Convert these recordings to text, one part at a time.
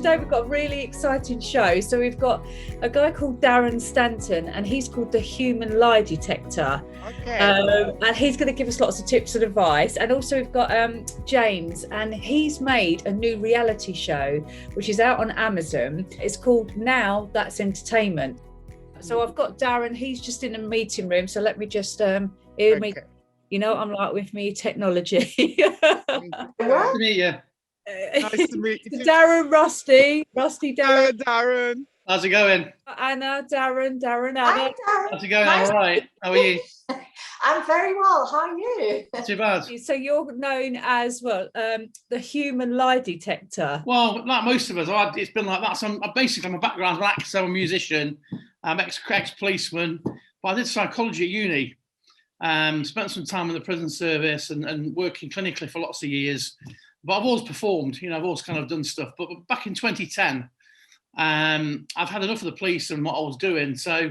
today we've got a really exciting show. So we've got a guy called Darren Stanton, and he's called the Human Lie Detector. Okay. And he's going to give us lots of tips and advice. And also we've got James, and he's made a new reality show, which is out on Amazon. It's called Now That's Entertainment. So I've got Darren, he's just in a meeting room. So let me just hear me. You know, I'm like with me technology. Nice to meet you. Nice to meet you. Darren, Rusty, Darren. Hello, Darren. How's it going? Anna, Darren, Hi, Anna. Darren. How's it going? Nice. All right. How are you? I'm very well. How are you? Not too bad. So you're known as the Human Lie Detector. Well, like most of us, it's been like that. So I'm basically, my background's an actor, I'm a musician, I'm ex-policeman, but I did psychology at uni. Spent some time in the prison service and working clinically for lots of years. But I've always performed, you know, I've always kind of done stuff. But back in 2010, I've had enough of the police and what I was doing. So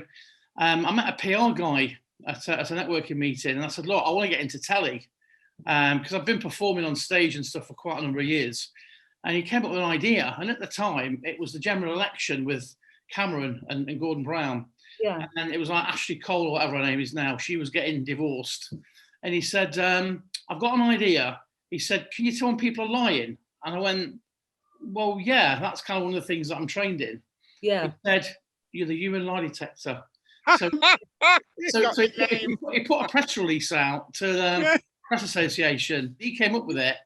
I met a PR guy at a networking meeting, and I said, look, I want to get into telly because I've been performing on stage and stuff for quite a number of years. And he came up with an idea. And at the time, it was the general election with Cameron and Gordon Brown. Yeah. And it was like Ashley Cole, or whatever her name is now. She was getting divorced. And he said, I've got an idea. He said, can you tell when people are lying? And I went, well, yeah, that's kind of one of the things that I'm trained in. Yeah. He said, you're the human lie detector. So he put a press release out to the press association. He came up with it,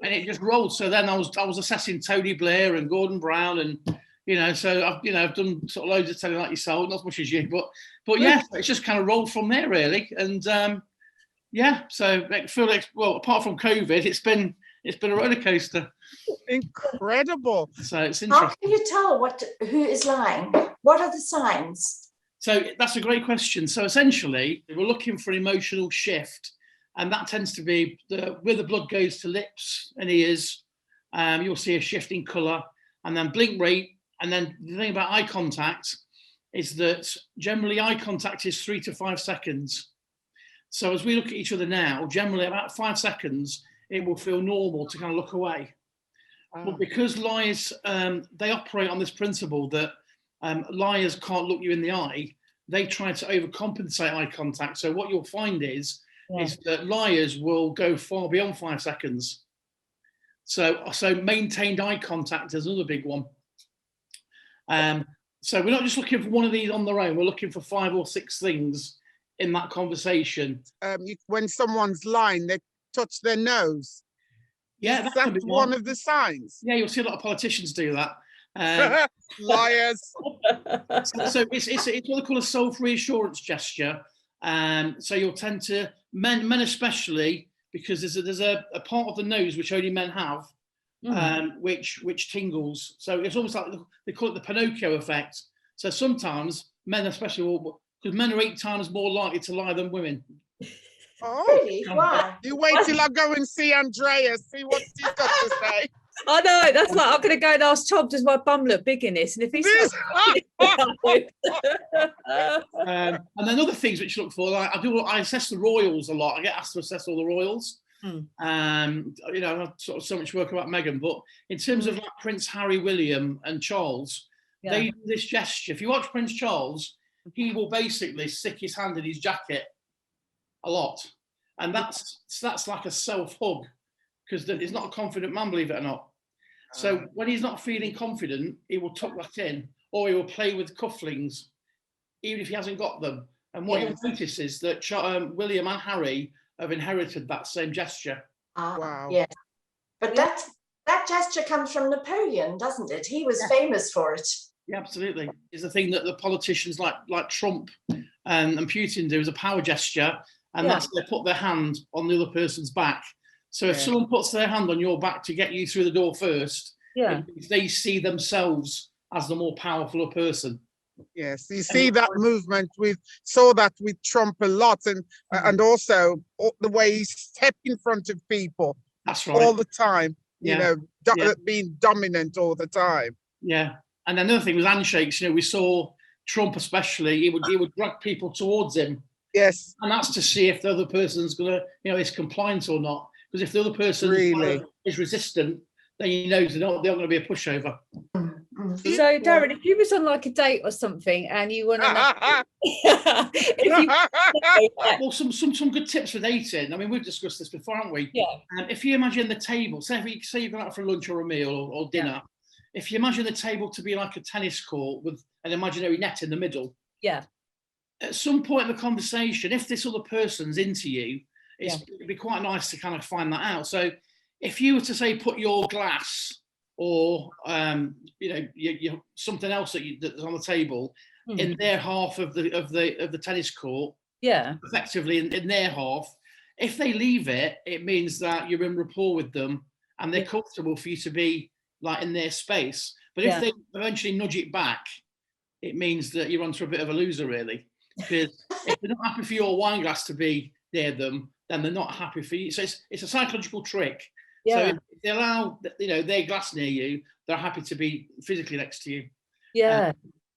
and it just rolled. So then I was assessing Tony Blair and Gordon Brown, and you know, so I've done sort of loads of telly like yourself, not as much as you, but yeah, it's just kind of rolled from there really, and yeah. So I feel like, well, apart from COVID, it's been a roller coaster. Incredible. So it's interesting. How can you tell who is lying? What are the signs? So that's a great question. So essentially, we're looking for an emotional shift, and that tends to be where the blood goes to lips and ears. You'll see a shift in colour, and then blink rate. And then the thing about eye contact is that generally eye contact is 3 to 5 seconds. So as we look at each other now, generally about 5 seconds, it will feel normal to kind of look away. But because liars, they operate on this principle that liars can't look you in the eye, they try to overcompensate eye contact. So what you'll find is that liars will go far beyond 5 seconds. So maintained eye contact is another big one. So we're not just looking for one of these on their own, we're looking for 5 or 6 things in that conversation. When someone's lying, they touch their nose. Yeah, that's one of the signs. Yeah, you'll see a lot of politicians do that. Liars. So it's what they call a self-reassurance gesture. So you'll tend to, men especially, because there's a part of the nose which only men have, which tingles. So it's almost like they call it the Pinocchio effect. So sometimes men especially, because men are 8 times more likely to lie than women. Oh, Really? Wow. You wait till I go and see Andrea, see what she's got to say. I know, that's like, I'm going to go and ask Tom, does my bum look big in this? And if he says... And then other things which you look for, like I assess the royals a lot. I get asked to assess all the royals. You know, I've sort of so much work about Meghan, but in terms of like Prince Harry, William and Charles, they do this gesture. If you watch Prince Charles, he will basically stick his hand in his jacket a lot. And that's like a self-hug, because he's not a confident man, believe it or not. So when he's not feeling confident, he will tuck that in, or he will play with cufflinks, even if he hasn't got them. And what you'll notice is that William and Harry have inherited that same gesture. Wow. Yeah. But that gesture comes from Napoleon, doesn't it? He was famous for it. Yeah, absolutely. It's the thing that the politicians like Trump and Putin do, is a power gesture, and that's they put their hand on the other person's back. So if someone puts their hand on your back to get you through the door first, they see themselves as the more powerful person. Yes, you see that movement. We saw that with Trump a lot, and also the way he stepped in front of people. That's right. All the time, you know, being dominant all the time. Yeah, and another thing was handshakes. You know, we saw Trump especially. He would drag people towards him. Yes, and that's to see if the other person's gonna, is compliant or not. Because if the other person is resistant, then you know they're not going to be a pushover. So, Darren, if you was on like a date or something and you want to know, if you, well, some good tips for dating. I mean, we've discussed this before, haven't we? Yeah. And if you imagine the table, say you're going out for lunch or a meal or dinner, if you imagine the table to be like a tennis court with an imaginary net in the middle. Yeah. At some point in the conversation, if this other person's into you, it'd be quite nice to kind of find that out. So if you were to say put your glass or something else that's on the table in their half of the tennis court, effectively in their half, if they leave it, it means that you're in rapport with them and they're comfortable for you to be like in their space. But if they eventually nudge it back, it means that you're onto a bit of a loser, really. Because if they're not happy for your wine glass to be near them, then they're not happy for you. So it's a psychological trick. So if they allow their glass near you, they're happy to be physically next to you.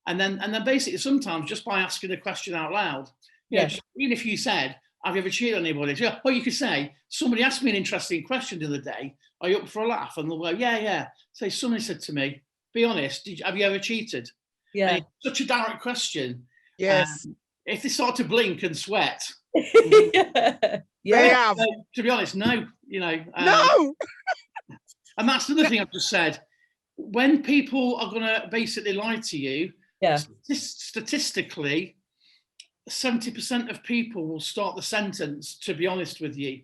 And then basically sometimes just by asking the question out loud, even if you said, have you ever cheated on anybody? Well, you could say, somebody asked me an interesting question the other day. Are you up for a laugh? And they'll go, yeah. Say, somebody said to me, be honest, have you ever cheated? And it's such a direct question. Yes. If they start to blink and sweat, They have. to be honest, no. No. And that's another thing I've just said. When people are going to basically lie to you, statistically, 70% of people will start the sentence, to be honest with you.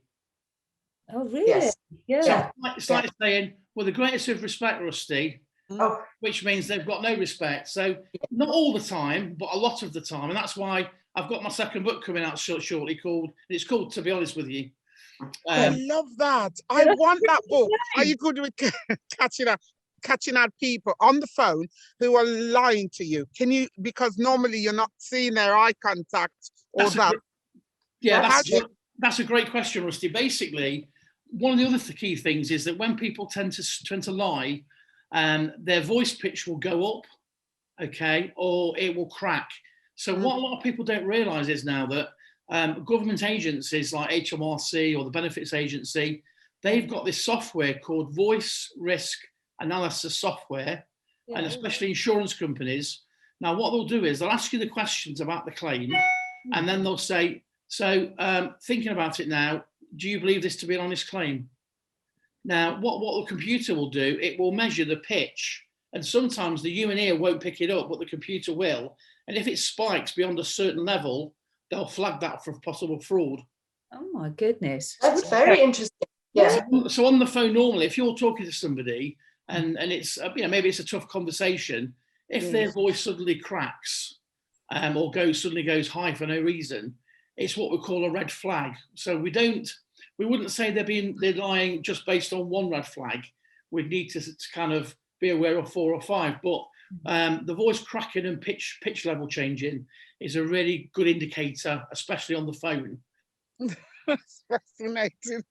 Oh, really? Yes. So it's like saying, with the greatest of respect, Rusty, which means they've got no respect. So not all the time, but a lot of the time. And that's why I've got my second book coming out shortly it's called To Be Honest With You. I love that. I want that book. Are you good with catching out people on the phone who are lying to you? Can you, because normally you're not seeing their eye contact or that. That's a great question, Rusty. Basically, one of the other key things is that when people tend to lie, their voice pitch will go up, or it will crack. So what a lot of people don't realise is now that government agencies like HMRC or the Benefits Agency, they've got this software called voice risk analysis software, and especially insurance companies. Now, what they'll do is they'll ask you the questions about the claim, and then they'll say, so thinking about it now, do you believe this to be an honest claim? Now, what the computer will do, it will measure the pitch, and sometimes the human ear won't pick it up, but the computer will. And if it spikes beyond a certain level, they'll flag that for possible fraud. Oh my goodness. That's very interesting. Yeah. So on the phone, normally, if you're talking to somebody and it's maybe it's a tough conversation, if their voice suddenly cracks or suddenly goes high for no reason, it's what we call a red flag. So we wouldn't say they're lying just based on one red flag. We'd need to kind of be aware of 4 or 5. But the voice cracking and pitch level changing is a really good indicator, especially on the phone. That's fascinating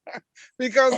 because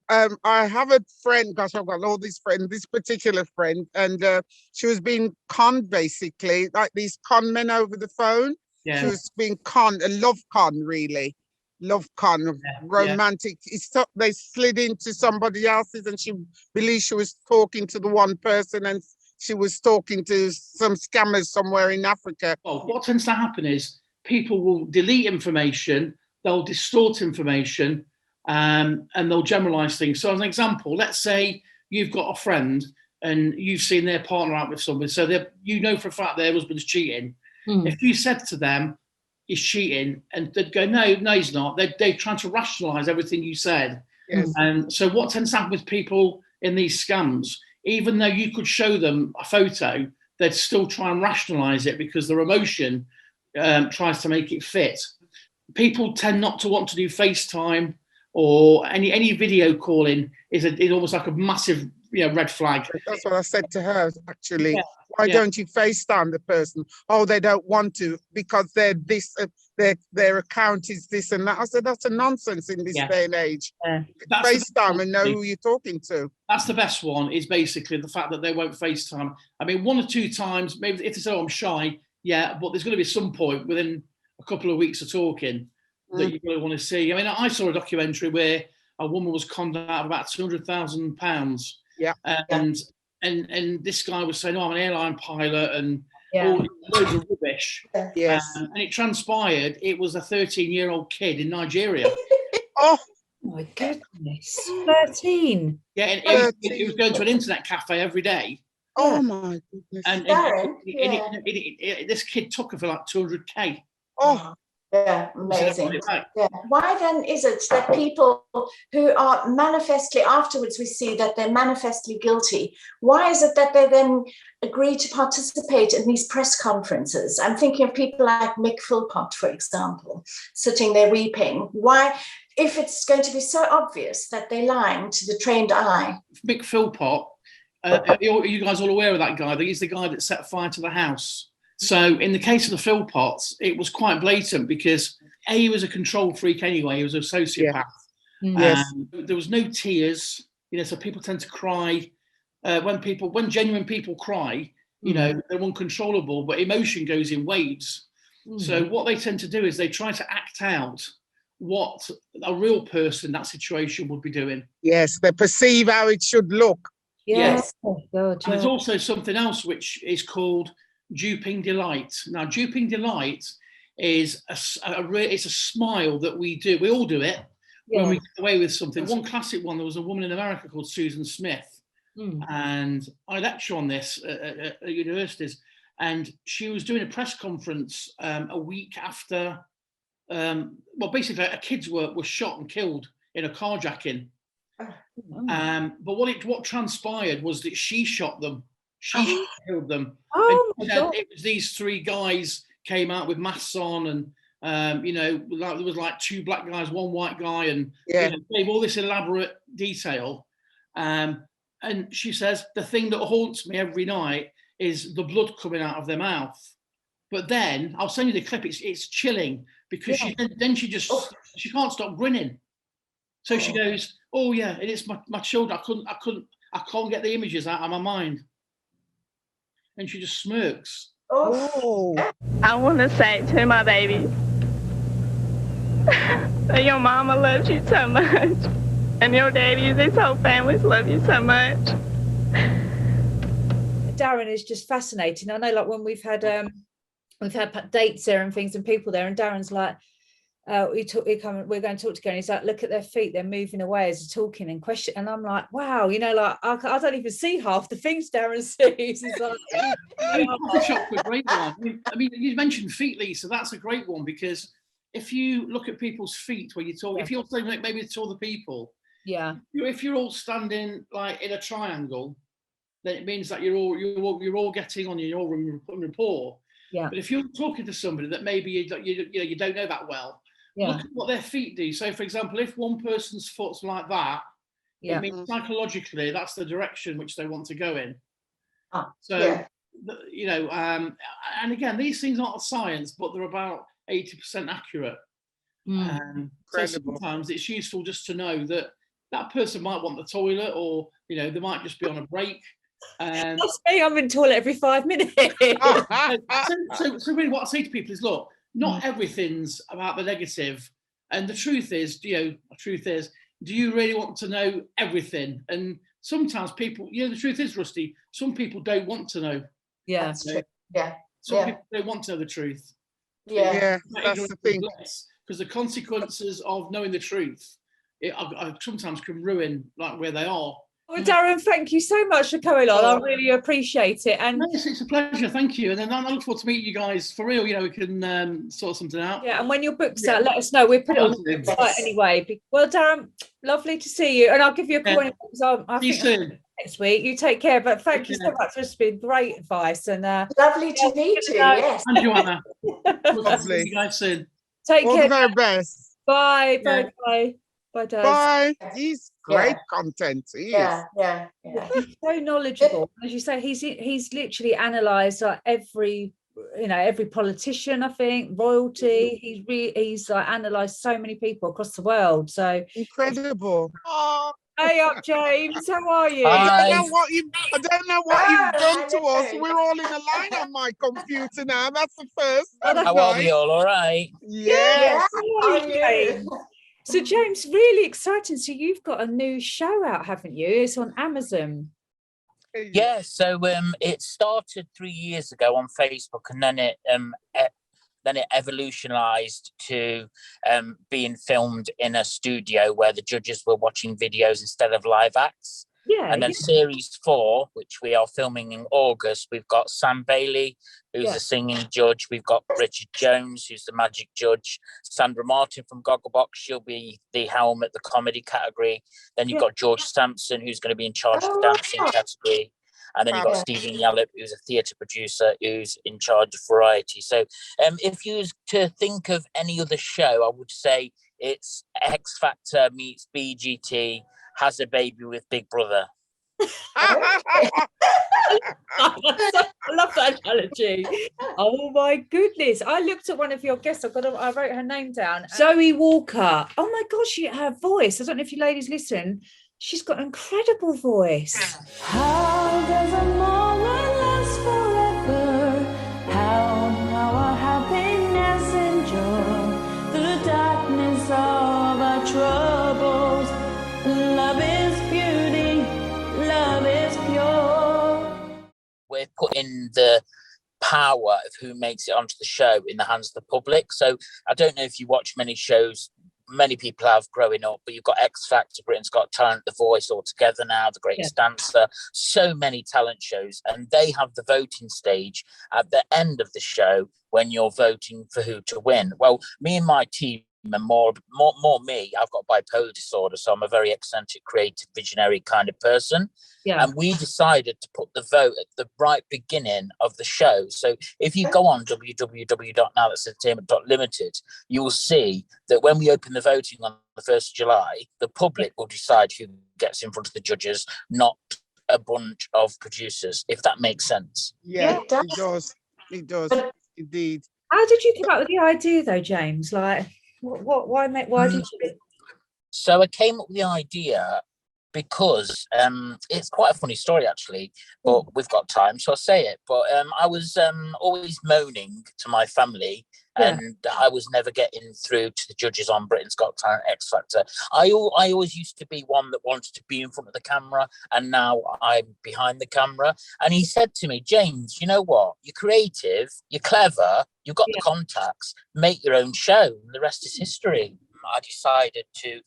I have a friend. Gosh, I've got all these friends. This particular friend, and she was being conned, basically, like these con men over the phone. Yeah. She was being conned, a love con, really. Love con, romantic. Yeah. They slid into somebody else's, and she believed she was talking to the one person, and she was talking to some scammers somewhere in Africa. Well, what tends to happen is people will delete information, they'll distort information, and they'll generalize things. So as an example, let's say you've got a friend and you've seen their partner out with somebody, so for a fact their husband's cheating. If you said to them, he's cheating, and they'd go, no, he's not. They're trying to rationalize everything you said. Yes. And so what tends to happen with people in these scams, even though you could show them a photo, they'd still try and rationalize it because their emotion tries to make it fit. People tend not to want to do FaceTime or any video calling is almost like a massive red flag. That's what I said to her, actually. Yeah. Why don't you FaceTime the person? Oh, they don't want to because they're this, their account is this and that. I said, that's a nonsense in this day and age. FaceTime and know who you're talking to. That's the best one, is basically the fact that they won't FaceTime. I mean, 1 or 2 times, maybe if they say, oh, I'm shy, but there's going to be some point within a couple of weeks of talking that you're going to want to see. I mean, I saw a documentary where a woman was conned out of about £200,000. Yeah. And this guy was saying, "Oh, I'm an airline pilot," and Yeah. all loads of rubbish. Yes. And it transpired it was a 13-year-old kid in Nigeria. Oh, My goodness. 13. Yeah, and he was going to an internet cafe every day. oh my goodness. And Darren, this kid took her for like 200k. Oh, yeah, amazing. Right. Yeah. Why then is it that people who are manifestly, afterwards we see that they're manifestly guilty, why is it that they then agree to participate in these press conferences? I'm thinking of people like Mick Philpott, for example, sitting there weeping. Why, if it's going to be so obvious that they're lying to the trained eye? Mick Philpott, are you guys all aware of that guy? He's the guy that set fire to the house. So in the case of the Philpotts, it was quite blatant because he was a control freak anyway. He was a sociopath. yes. There was no tears, so people tend to cry. When genuine people cry, they're uncontrollable, but emotion goes in waves. So what they tend to do is they try to act out what a real person in that situation would be doing. Yes, they perceive how it should look. Yes. Oh, God, And there's also something else which is called duping delight. Now, duping delight is it's a smile that we do. We all do it when we get away with something. One classic one, there was a woman in America called Susan Smith, and I lecture on this at universities, and she was doing a press conference a week after, basically a kid's work was shot and killed in a carjacking. But what transpired was that she shot them. She killed them. And it was these three guys came out with masks on, and there was like two black guys, one white guy, and gave all this elaborate detail. And she says the thing that haunts me every night is the blood coming out of their mouth. But then I'll send you the clip. It's chilling because she can't stop grinning. So she goes, "Oh yeah, and it's my children. I can't get the images out of my mind." And she just smirks. Oh. I want to say to my baby that your mama loves you so much, and your daddy, this whole family love you so much. Darren is just fascinating. I know, like when we've had dates there and things and people there, and Darren's like, we're going to talk together. And he's like, look at their feet, they're moving away as they're talking and question. And I'm like, wow, I don't even see half the things Darren sees. He's like, coffee shop's a great one. I mean, you mentioned feet, Lisa. That's a great one because if you look at people's feet when you talk, if you're saying maybe to other people, if you're all standing like in a triangle, then it means that you're all getting on, you're all in rapport. Yeah. But if you're talking to somebody that maybe you don't know that well, look at what their feet do. So, for example, if one person's foot's like that, it means psychologically that's the direction which they want to go in. And again, these things aren't science, but they're about 80% accurate. So sometimes it's useful just to know that person might want the toilet, or they might just be on a break. That's me. I'm in the toilet every 5 minutes. So really what I say to people is, look, not everything's about the negative. And the truth is, do you really want to know everything? And sometimes people, the truth is, Rusty, some people don't want to know. Yeah. That's true. Yeah. Some people don't want to know the truth. Yeah, that's the thing. Because the consequences of knowing the truth, sometimes can ruin like where they are. Well, Darren, thank you so much for coming on. I really appreciate it. And yes, it's a pleasure. Thank you. And then I look forward to meeting you guys for real. We can sort something out. Yeah, and when your book's out, let us know. We'll put it on the website anyway. Well, Darren, lovely to see you. And I'll give you a call See you soon. Next week. You take care. But thank you so much. It's been great advice. And lovely to meet you. Yes. And Joanna. Lovely. See you guys soon. Take All care. the very best. Bye. Bye. Bye. Bye, Dad. Bye. He's great content. He is. Yeah. He's so knowledgeable. As you say, he's literally analysed like every politician, I think, royalty. He's like analysed so many people across the world. So incredible. Oh. Hey up, James. How are you? I don't know what you've done to us. We're all in a line on my computer now. That's the first. How are we all right? Yes. How are you? So James, really exciting. So you've got a new show out, haven't you? It's on Amazon. Yeah, so it started 3 years ago on Facebook, and then it evolutionized to being filmed in a studio where the judges were watching videos instead of live acts. Yeah. And then series 4, which we are filming in August, we've got Sam Bailey, who's the singing judge. We've got Richard Jones, who's the magic judge. Sandra Martin from Gogglebox, she'll be the helm at the comedy category. Then you've got George Sampson, who's going to be in charge of the dancing category. And then you've got Stephen Yallop, who's a theatre producer, who's in charge of variety. So if you was to think of any other show, I would say it's X Factor meets BGT, has a baby with Big Brother. I love that analogy. Oh my goodness. I looked at one of your guests. I wrote her name down. Zoe Walker. Oh my gosh, her voice. I don't know if you ladies listen. She's got an incredible voice. How does a moment last forever? How our happiness endure through the darkness of our troubles? Love is beauty, love is pure. We're putting the power of who makes it onto the show in the hands of the public. So I don't know if you watch many shows. Many people have growing up, but you've got X Factor, Britain's Got Talent, The Voice all together now, The Greatest Dancer, so many talent shows, and they have the voting stage at the end of the show when you're voting for who to win. Well, me and my team, and more me, I've got bipolar disorder, so I'm a very eccentric, creative, visionary kind of person. Yeah. And we decided to put the vote at the right beginning of the show. So if you go on www.nowthat'sentertainment.limited, you will see that when we open the voting on the 1st of July, the public will decide who gets in front of the judges, not a bunch of producers, if that makes sense. Yeah, it does. It does, indeed. How did you come up with the idea, though, James? Like, why did you? So I came up with the idea because it's quite a funny story, actually, but we've got time, so I'll say it. But I was always moaning to my family, and I was never getting through to the judges on Britain's Got Talent, X Factor. I always used to be one that wanted to be in front of the camera, and now I'm behind the camera. And he said to me, James, you know what? You're creative, you're clever, you've got the contacts, make your own show, and the rest is history. I decided to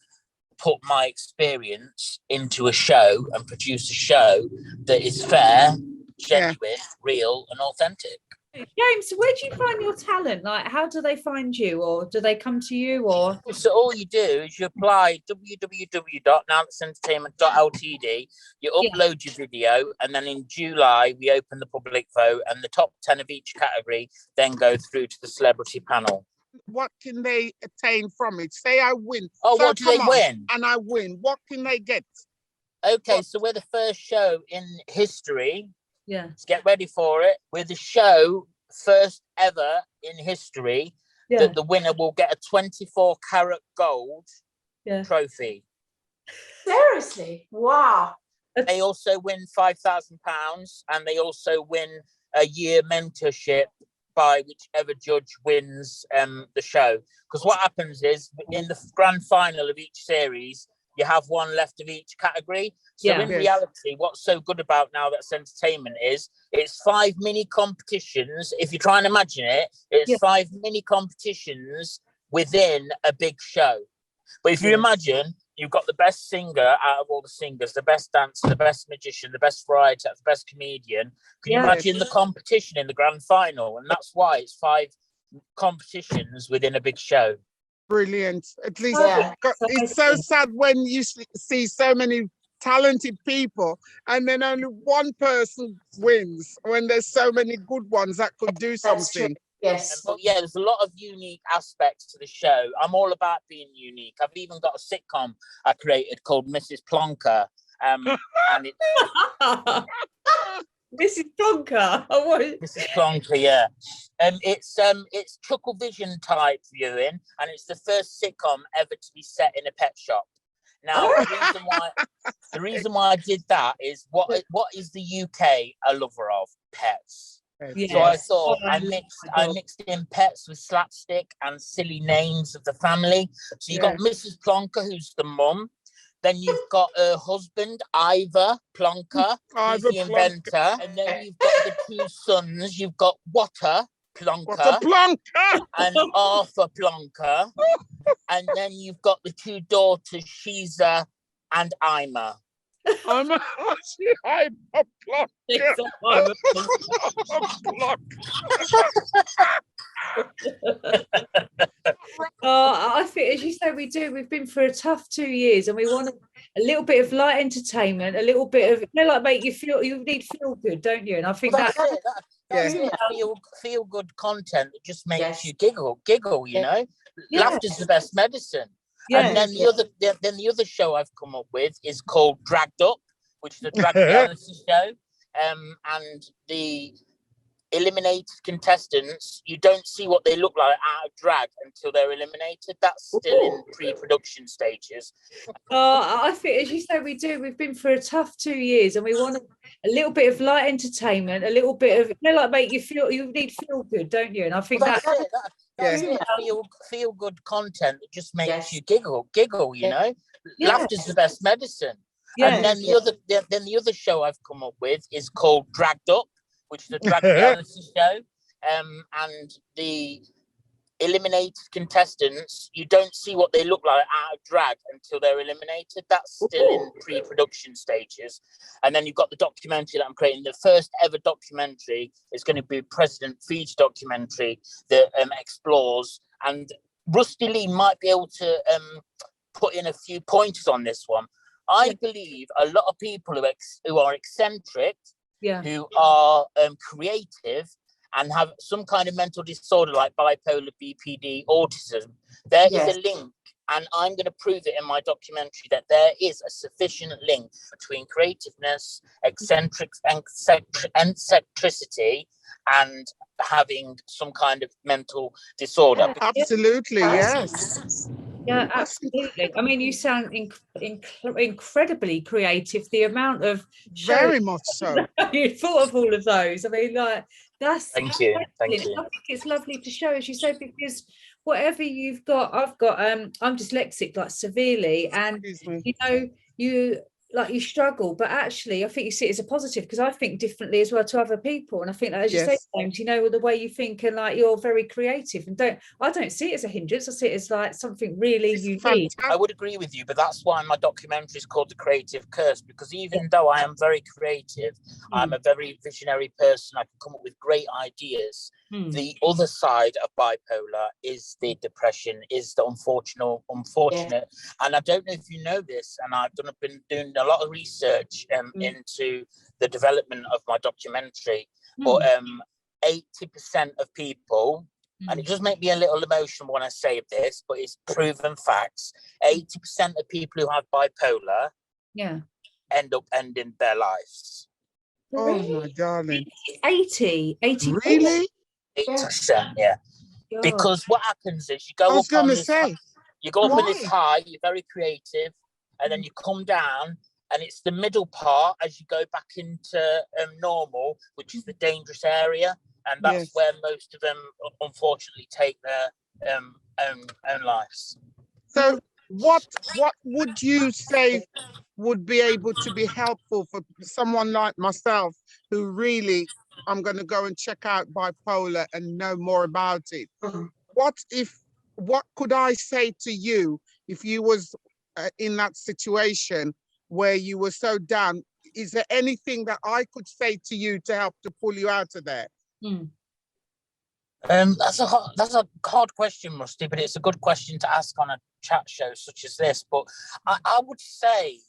put my experience into a show and produce a show that is fair, genuine, real, and authentic. James, where do you find your talent? Like, how do they find you, or do they come to you? Or so all you do is you apply www.nowthat'sentertainment.ltd, you upload your video, and then in July we open the public vote, and the top 10 of each category then go through to the celebrity panel. What can they attain from it? Say I win. Oh, so what do they win? And I win. What can they get? Okay, so we're the first show in history. Yeah. Let's get ready for it. We're the show first ever in history that the winner will get a 24-karat gold trophy. Seriously? Wow. They also win £5,000, and they also win a year mentorship by whichever judge wins the show. Because what happens is, in the grand final of each series, you have one left of each category. So in reality, what's so good about Now That's Entertainment is it's 5 mini competitions. If you try and imagine it, it's 5 mini competitions within a big show. But if you imagine, you've got the best singer out of all the singers, the best dancer, the best magician, the best writer, the best comedian. Can you imagine the competition in the grand final? And that's why it's 5 competitions within a big show. Brilliant. At least it's so sad when you see so many talented people and then only one person wins, when there's so many good ones that could do something. Yes. But yeah, there's a lot of unique aspects to the show. I'm all about being unique. I've even got a sitcom I created called Mrs. Plonker. And it Mrs. Plonker. Mrs. Plonker, yeah. It's Chuckle Vision type viewing, and it's the first sitcom ever to be set in a pet shop. Now, the reason why I did that is what is the UK a lover of? Pets. Yeah. So I thought Oh, I mixed in pets with slapstick and silly names of the family. So you got Mrs. Plonker, who's the mum. Then you've got her husband, Ivor Plonker, who's Ivor the inventor. And then you've got the two sons. You've got Water Plonker and Arthur Plonker. And then you've got the two daughters, Shiza and Ima. I'm a I think, as you say, we've been through a tough 2 years, and we want a little bit of light entertainment, a little bit of, like make you need feel good, don't you? And I think that's it. Feel good content that just makes you giggle, you know. Laughter's the best medicine. And then the other show I've come up with is called Dragged Up, which is a drag reality show. And the eliminated contestants, you don't see what they look like out of drag until they're eliminated. That's still in pre-production stages. I think, as you say, we've been through a tough 2 years, and we want a little bit of light entertainment, a little bit of, like make you need feel good, don't you? And I think that's it. Feel good content that just makes you giggle, you know. Laughter's the best medicine. And then the other show I've come up with is called Dragged Up, which is a drag reality show. And the eliminated contestants, you don't see what they look like out of drag until they're eliminated. That's still in pre-production stages. And then you've got the documentary that I'm creating. The first ever documentary is going to be President Feed's documentary that explores, and Rusty Lee might be able to put in a few pointers on this one. I believe a lot of people who are eccentric, who are creative and have some kind of mental disorder like bipolar, BPD, autism, there is a link, and I'm going to prove it in my documentary that there is a sufficient link between creativeness, eccentricity, and having some kind of mental disorder. Absolutely, yes. Yeah, absolutely. I mean, you sound incredibly creative. The amount of very much so. You thought of all of those. I mean, like, that's thank you. I think it's lovely to show, as you said, because whatever you've got, I've got. I'm dyslexic, like severely, and you know, you struggle, but actually I think you see it as a positive, because I think differently as well to other people, and I think that, as you say, James, you know, the way you think, and like you're very creative, and I don't see it as a hindrance. I see it as like something really unique. Fantastic. I would agree with you, but that's why my documentary is called The Creative Curse, because even though I am very creative, I'm a very visionary person, I can come up with great ideas. The other side of bipolar is the depression, is the unfortunate. And I don't know if you know this, and I've been doing a lot of research into the development of my documentary, but 80% of people, and it does make me a little emotional when I say this, but it's proven facts, 80% of people who have bipolar end up ending their lives. Oh my darling. 80 really? 80%, because what happens is you go up on this high, you're very creative, and then you come down, and it's the middle part as you go back into normal, which is the dangerous area, and that's where most of them unfortunately take their own lives. So what would you say would be able to be helpful for someone like myself who really, I'm going to go and check out bipolar and know more about it? What could I say to you if you was in that situation where you were so down? Is there anything that I could say to you to help to pull you out of there? That's a hard question, Rusty, but it's a good question to ask on a chat show such as this. But I would say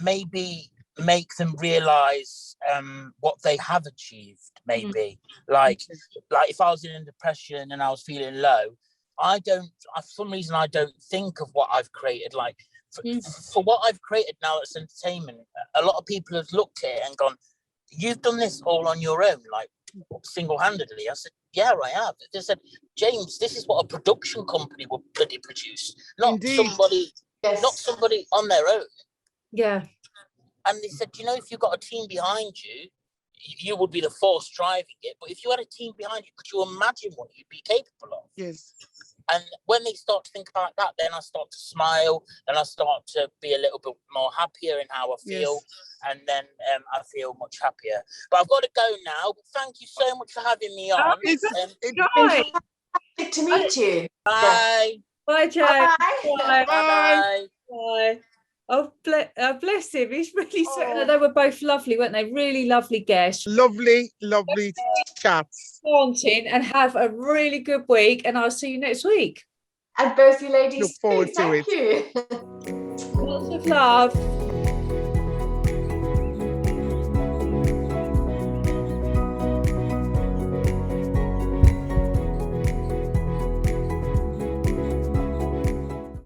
maybe make them realize what they have achieved. Maybe like if I was in depression and I was feeling low, for some reason I don't think of what I've created. Like for what I've created now, it's entertainment. A lot of people have looked at it and gone, "You've done this all on your own, like single-handedly." I said, "Yeah, I have." They said, "James, this is what a production company would bloody produce, not somebody on their own." Yeah. And they said, "You know, if you've got a team behind you, you would be the force driving it. But if you had a team behind you, could you imagine what you'd be capable of? Yes. And when they start to think like that, then I start to smile, then I start to be a little bit more happier in how I feel, and then I feel much happier. But I've got to go now. But thank you so much for having me on. It's Right. Good to meet you. Bye. Bye, James. Bye. Bye. Bye. Bye. Oh, bless him. He's really so. Oh. They were both lovely, weren't they? Really lovely guests. lovely chats. Wanting and have a really good week, and I'll see you next week. And both you ladies, Look forward to thank it. you. Lots of love.